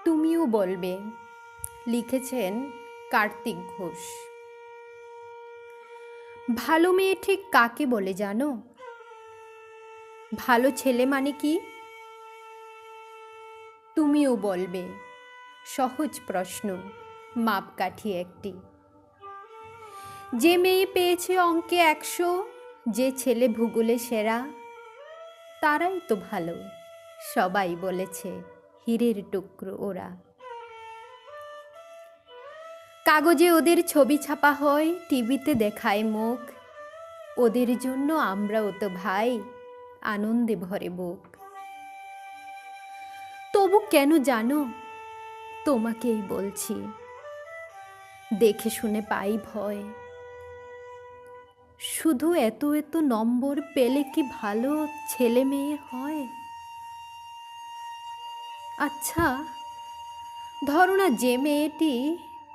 তুমিও বলবে, লিখেছেন কার্তিক ঘোষ। ভালো মেয়ে ঠিক কাকে বলে জানো? ভালো ছেলে মানে কি? তুমিও বলবে, সহজ প্রশ্ন, মাপকাঠি একটি। যে মেয়ে পেয়েছে অঙ্কে 100, যে ছেলে ভূগোলে সেরা, তারাই তো ভালো, সবাই বলেছে, হীরের টুকরো ওরা। কাগজে ওদের ছবি ছাপা হয়, টিভিতে দেখায় মুখ, ওদের জন্য আমরাও তো ভাই আনন্দে ভরে বুক। তবু কেন জানো, তোমাকেই বলছি, দেখে শুনে পাই ভয়। শুধু এত এত নম্বর পেলে কি ভালো ছেলে মেয়ে হয়? আচ্ছা, ধরো না যে মেয়েটি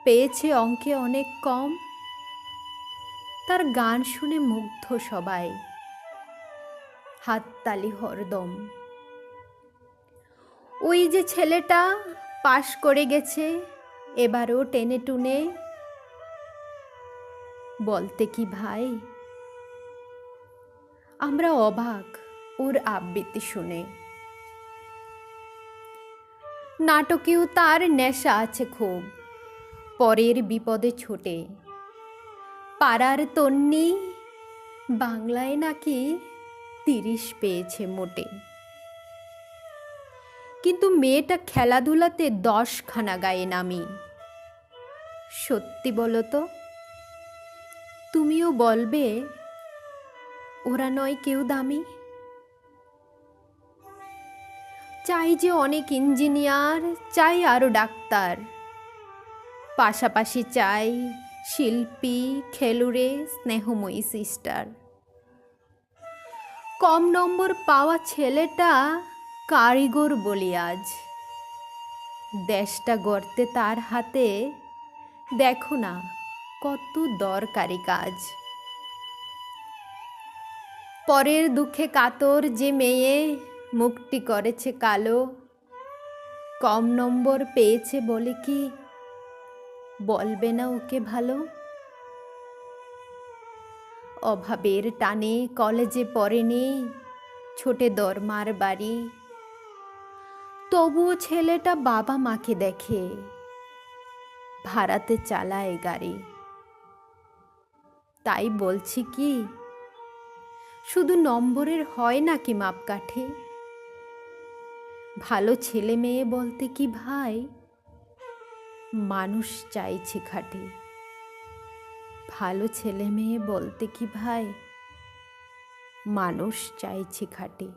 পেয়েছে অঙ্কে অনেক কম, তার গান শুনে মুগ্ধ সবাই, হাততালি হরদম। ওই যে ছেলেটা পাশ করে গেছে, এবারও টেনে টুনে, বলতে কি ভাই আমরা অবাক ওর আবৃত্তি শুনে। নাটকেও তার নেশা আছে খুব, পরের বিপদে ছোটে। পাড়ার তন্নি বাংলায় নাকি 30 পেয়েছে মোটে। কিন্তু মেয়েটা খেলাধুলাতে 10খানা গায়ে নামি। সত্যি বলো তো, তুমিও বলবে ওরা নয় কেউ দামি? চাই যে অনেক ইঞ্জিনিয়ার, চাই আরো ডাক্তার, পাশাপাশি চাই শিল্পী, খেলুড়ে, স্নেহময়ী সিস্টার। কম নম্বর পাওয়া ছেলেটা কারিগর বলি আজ, দেশটা গড়তে তার হাতে দেখো না কত দরকারি কাজ। পরের দুঃখে কাতর যে মেয়ে মুখটি করেছে কালো, কম নম্বর পেয়েছে বলে কি বলবে না ওকে ভালো? অভাবের টানে কলেজে পড়েনি, ছোটে দরমার বাড়ি, তবুও ছেলেটা বাবা মাকে দেখে, ভাড়াতে চালায় গাড়ি। তাই বলছি কি, শুধু নম্বরের হয় নাকি মাপকাঠি? ভালো ছেলে মেয়ে বলতে কি ভাই মানুষ চাইছি খাঁটি। ভালো ছেলে মেয়ে বলতে কি ভাই মানুষ চাইছি খাঁটি।